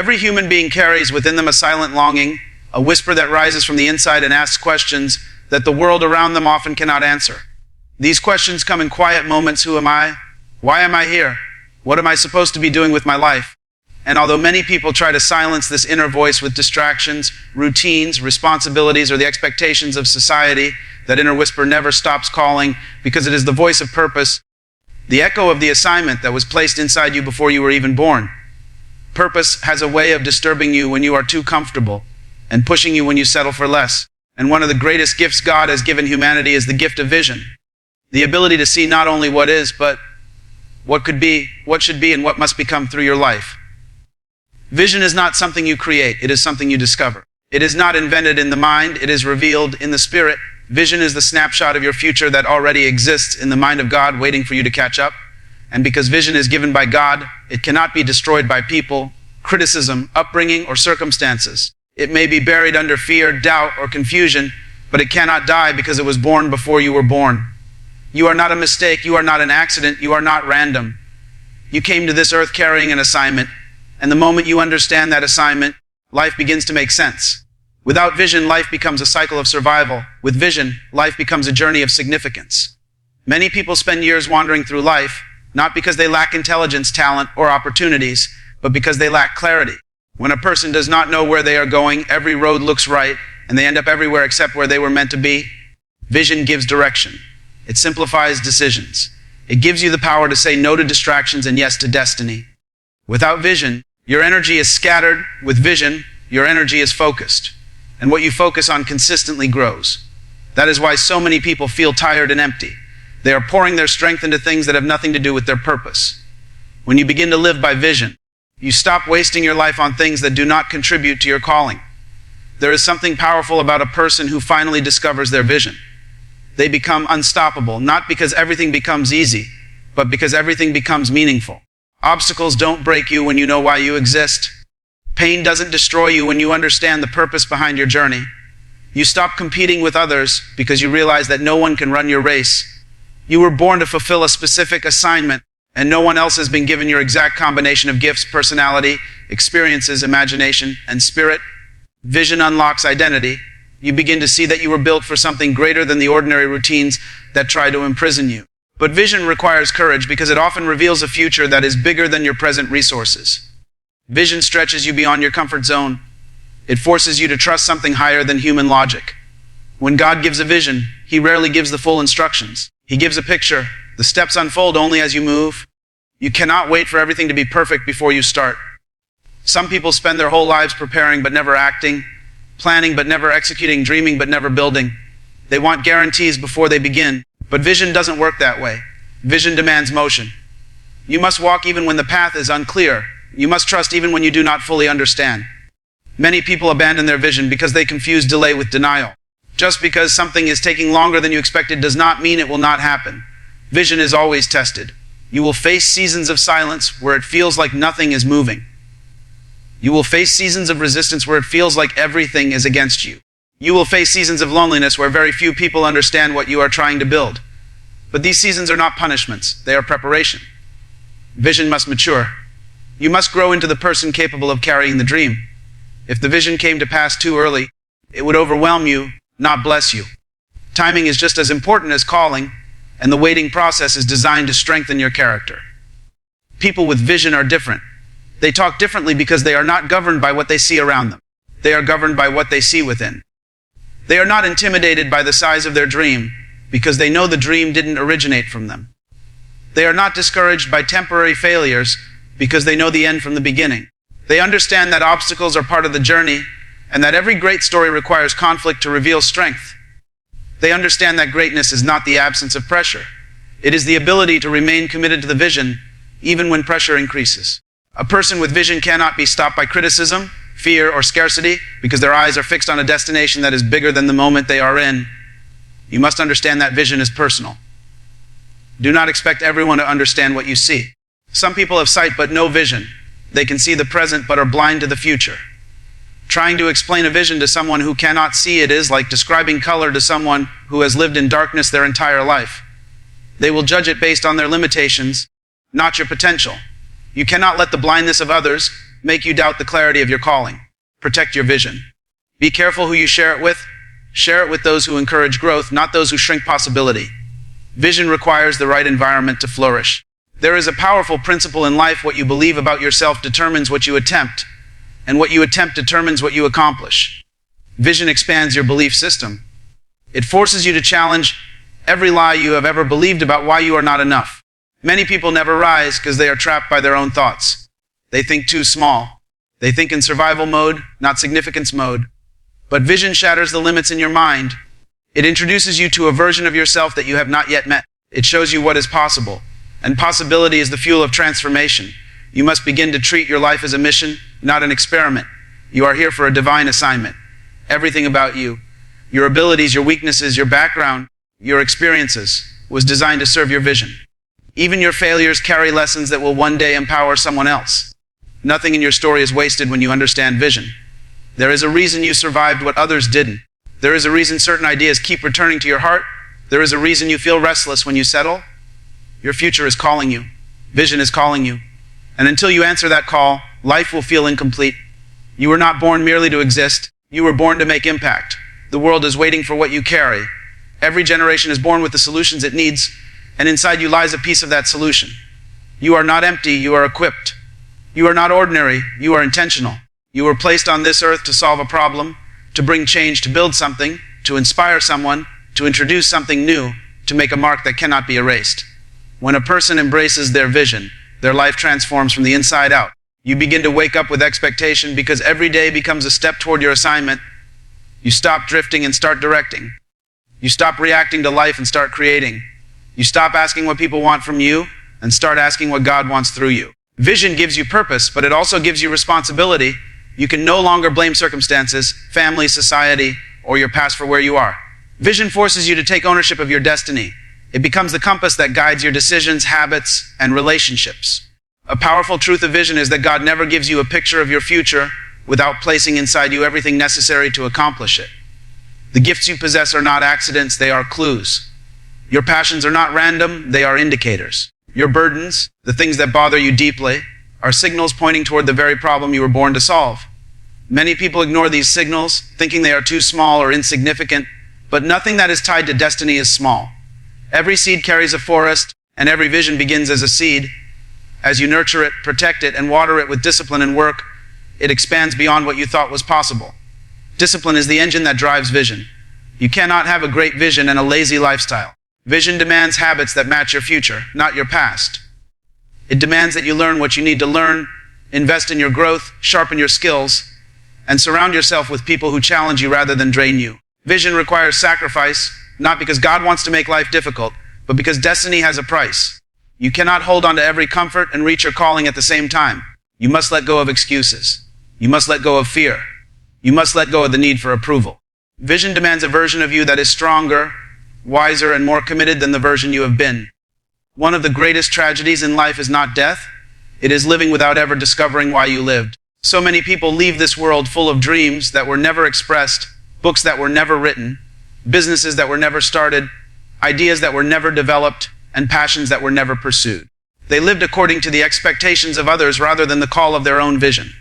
Every human being carries within them a silent longing, a whisper that rises from the inside and asks questions that the world around them often cannot answer. These questions come in quiet moments. Who am I? Why am I here? What am I supposed to be doing with my life? And although many people try to silence this inner voice with distractions, routines, responsibilities, or the expectations of society, that inner whisper never stops calling because it is the voice of purpose, the echo of the assignment that was placed inside you before you were even born. Purpose has a way of disturbing you when you are too comfortable and pushing you when you settle for less. And one of the greatest gifts God has given humanity is the gift of vision. The ability to see not only what is, but what could be, what should be, and what must become through your life. Vision is not something you create, it is something you discover. It is not invented in the mind, it is revealed in the spirit. Vision is the snapshot of your future that already exists in the mind of God, waiting for you to catch up. And because vision is given by God, it cannot be destroyed by people, criticism, upbringing, or circumstances. It may be buried under fear, doubt, or confusion, but it cannot die because it was born before you were born. You are not a mistake, you are not an accident, you are not random. You came to this earth carrying an assignment, and the moment you understand that assignment, life begins to make sense. Without vision, life becomes a cycle of survival. With vision, life becomes a journey of significance. Many people spend years wandering through life, not because they lack intelligence, talent, or opportunities, but because they lack clarity. When a person does not know where they are going, every road looks right, and they end up everywhere except where they were meant to be. Vision gives direction. It simplifies decisions. It gives you the power to say no to distractions and yes to destiny. Without vision, your energy is scattered. With vision, your energy is focused. And what you focus on consistently grows. That is why so many people feel tired and empty. They are pouring their strength into things that have nothing to do with their purpose. When you begin to live by vision, you stop wasting your life on things that do not contribute to your calling. There is something powerful about a person who finally discovers their vision. They become unstoppable, not because everything becomes easy, but because everything becomes meaningful. Obstacles don't break you when you know why you exist. Pain doesn't destroy you when you understand the purpose behind your journey. You stop competing with others because you realize that no one can run your race. You were born to fulfill a specific assignment, and no one else has been given your exact combination of gifts, personality, experiences, imagination, and spirit. Vision unlocks identity. You begin to see that you were built for something greater than the ordinary routines that try to imprison you. But vision requires courage because it often reveals a future that is bigger than your present resources. Vision stretches you beyond your comfort zone. It forces you to trust something higher than human logic. When God gives a vision, He rarely gives the full instructions. He gives a picture. The steps unfold only as you move. You cannot wait for everything to be perfect before you start. Some people spend their whole lives preparing but never acting, planning but never executing, dreaming but never building. They want guarantees before they begin, but vision doesn't work that way. Vision demands motion. You must walk even when the path is unclear. You must trust even when you do not fully understand. Many people abandon their vision because they confuse delay with denial. Just because something is taking longer than you expected does not mean it will not happen. Vision is always tested. You will face seasons of silence where it feels like nothing is moving. You will face seasons of resistance where it feels like everything is against you. You will face seasons of loneliness where very few people understand what you are trying to build. But these seasons are not punishments, they are preparation. Vision must mature. You must grow into the person capable of carrying the dream. If the vision came to pass too early, it would overwhelm you, not bless you. Timing is just as important as calling, and the waiting process is designed to strengthen your character. People with vision are different. They talk differently because they are not governed by what they see around them. They are governed by what they see within. They are not intimidated by the size of their dream because they know the dream didn't originate from them. They are not discouraged by temporary failures because they know the end from the beginning. They understand that obstacles are part of the journey and that every great story requires conflict to reveal strength. They understand that greatness is not the absence of pressure. It is the ability to remain committed to the vision even when pressure increases. A person with vision cannot be stopped by criticism, fear, or scarcity because their eyes are fixed on a destination that is bigger than the moment they are in. You must understand that vision is personal. Do not expect everyone to understand what you see. Some people have sight but no vision. They can see the present but are blind to the future. Trying to explain a vision to someone who cannot see it is like describing color to someone who has lived in darkness their entire life. They will judge it based on their limitations, not your potential. You cannot let the blindness of others make you doubt the clarity of your calling. Protect your vision. Be careful who you share it with. Share it with those who encourage growth, not those who shrink possibility. Vision requires the right environment to flourish. There is a powerful principle in life: what you believe about yourself determines what you attempt, and what you attempt determines what you accomplish. Vision expands your belief system. It forces you to challenge every lie you have ever believed about why you are not enough. Many people never rise because they are trapped by their own thoughts. They think too small. They think in survival mode, not significance mode. But vision shatters the limits in your mind. It introduces you to a version of yourself that you have not yet met. It shows you what is possible. And possibility is the fuel of transformation. You must begin to treat your life as a mission, not an experiment. You are here for a divine assignment. Everything about you, your abilities, your weaknesses, your background, your experiences, was designed to serve your vision. Even your failures carry lessons that will one day empower someone else. Nothing in your story is wasted when you understand vision. There is a reason you survived what others didn't. There is a reason certain ideas keep returning to your heart. There is a reason you feel restless when you settle. Your future is calling you. Vision is calling you. And until you answer that call, life will feel incomplete. You were not born merely to exist. You were born to make impact. The world is waiting for what you carry. Every generation is born with the solutions it needs, and inside you lies a piece of that solution. You are not empty, you are equipped. You are not ordinary, you are intentional. You were placed on this earth to solve a problem, to bring change, to build something, to inspire someone, to introduce something new, to make a mark that cannot be erased. When a person embraces their vision, their life transforms from the inside out. You begin to wake up with expectation because every day becomes a step toward your assignment. You stop drifting and start directing. You stop reacting to life and start creating. You stop asking what people want from you and start asking what God wants through you. Vision gives you purpose, but it also gives you responsibility. You can no longer blame circumstances, family, society, or your past for where you are. Vision forces you to take ownership of your destiny. It becomes the compass that guides your decisions, habits, and relationships. A powerful truth of vision is that God never gives you a picture of your future without placing inside you everything necessary to accomplish it. The gifts you possess are not accidents, they are clues. Your passions are not random, they are indicators. Your burdens, the things that bother you deeply, are signals pointing toward the very problem you were born to solve. Many people ignore these signals, thinking they are too small or insignificant, but nothing that is tied to destiny is small. Every seed carries a forest, and every vision begins as a seed. As you nurture it, protect it, and water it with discipline and work, it expands beyond what you thought was possible. Discipline is the engine that drives vision. You cannot have a great vision and a lazy lifestyle. Vision demands habits that match your future, not your past. It demands that you learn what you need to learn, invest in your growth, sharpen your skills, and surround yourself with people who challenge you rather than drain you. Vision requires sacrifice, not because God wants to make life difficult, but because destiny has a price. You cannot hold on to every comfort and reach your calling at the same time. You must let go of excuses. You must let go of fear. You must let go of the need for approval. Vision demands a version of you that is stronger, wiser, and more committed than the version you have been. One of the greatest tragedies in life is not death. It is living without ever discovering why you lived. So many people leave this world full of dreams that were never expressed, books that were never written, businesses that were never started, ideas that were never developed, and passions that were never pursued. They lived according to the expectations of others rather than the call of their own vision.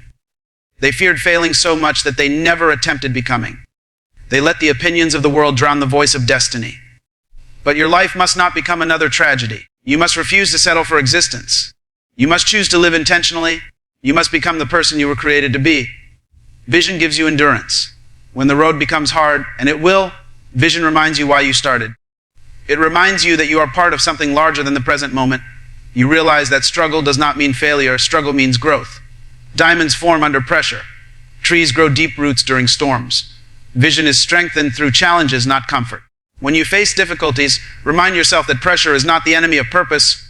They feared failing so much that they never attempted becoming. They let the opinions of the world drown the voice of destiny. But your life must not become another tragedy. You must refuse to settle for existence. You must choose to live intentionally. You must become the person you were created to be. Vision gives you endurance. When the road becomes hard, and it will, vision reminds you why you started. It reminds you that you are part of something larger than the present moment. You realize that struggle does not mean failure. Struggle means growth. Diamonds form under pressure. Trees grow deep roots during storms. Vision is strengthened through challenges, not comfort. When you face difficulties, remind yourself that pressure is not the enemy of purpose.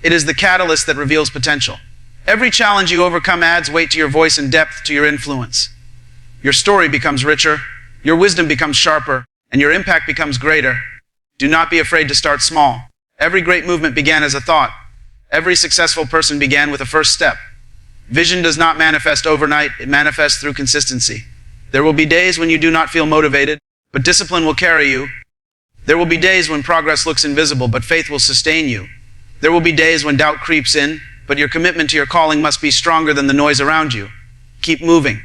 It is the catalyst that reveals potential. Every challenge you overcome adds weight to your voice and depth to your influence. Your story becomes richer, your wisdom becomes sharper, and your impact becomes greater. Do not be afraid to start small. Every great movement began as a thought. Every successful person began with a first step. Vision does not manifest overnight, it manifests through consistency. There will be days when you do not feel motivated, but discipline will carry you. There will be days when progress looks invisible, but faith will sustain you. There will be days when doubt creeps in, but your commitment to your calling must be stronger than the noise around you. Keep moving.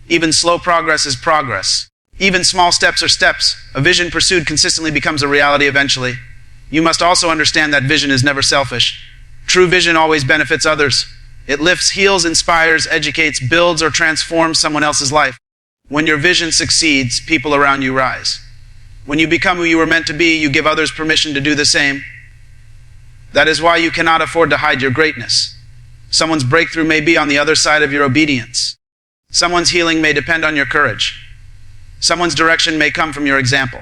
Even slow progress is progress. Even small steps are steps. A vision pursued consistently becomes a reality eventually. You must also understand that vision is never selfish. True vision always benefits others. It lifts, heals, inspires, educates, builds, or transforms someone else's life. When your vision succeeds, people around you rise. When you become who you were meant to be, you give others permission to do the same. That is why you cannot afford to hide your greatness. Someone's breakthrough may be on the other side of your obedience. Someone's healing may depend on your courage. Someone's direction may come from your example.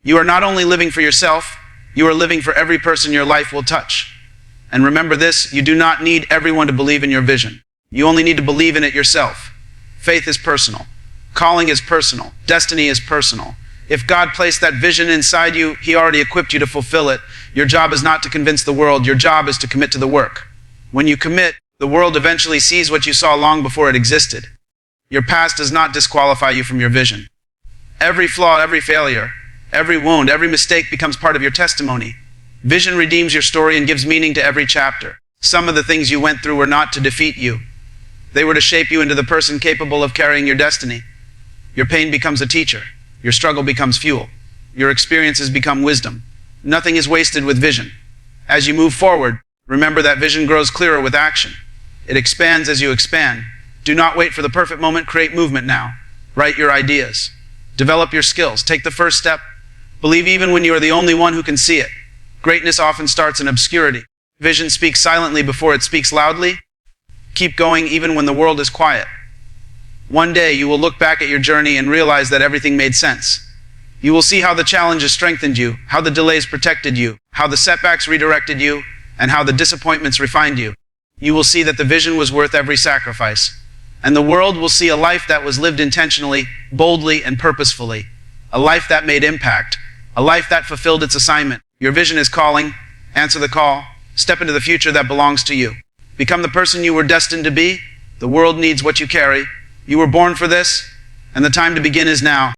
You are not only living for yourself, you are living for every person your life will touch. And remember this, you do not need everyone to believe in your vision. You only need to believe in it yourself. Faith is personal. Calling is personal. Destiny is personal. If God placed that vision inside you, He already equipped you to fulfill it. Your job is not to convince the world. Your job is to commit to the work. When you commit, the world eventually sees what you saw long before it existed. Your past does not disqualify you from your vision. Every flaw, every failure, every wound, every mistake becomes part of your testimony. Vision redeems your story and gives meaning to every chapter. Some of the things you went through were not to defeat you. They were to shape you into the person capable of carrying your destiny. Your pain becomes a teacher. Your struggle becomes fuel. Your experiences become wisdom. Nothing is wasted with vision. As you move forward, remember that vision grows clearer with action. It expands as you expand. Do not wait for the perfect moment. Create movement now. Write your ideas. Develop your skills. Take the first step. Believe even when you are the only one who can see it. Greatness often starts in obscurity. Vision speaks silently before it speaks loudly. Keep going even when the world is quiet. One day you will look back at your journey and realize that everything made sense. You will see how the challenges strengthened you, how the delays protected you, how the setbacks redirected you, and how the disappointments refined you. You will see that the vision was worth every sacrifice. And the world will see a life that was lived intentionally, boldly, and purposefully. A life that made impact. A life that fulfilled its assignment. Your vision is calling. Answer the call. Step into the future that belongs to you. Become the person you were destined to be. The world needs what you carry. You were born for this, and the time to begin is now.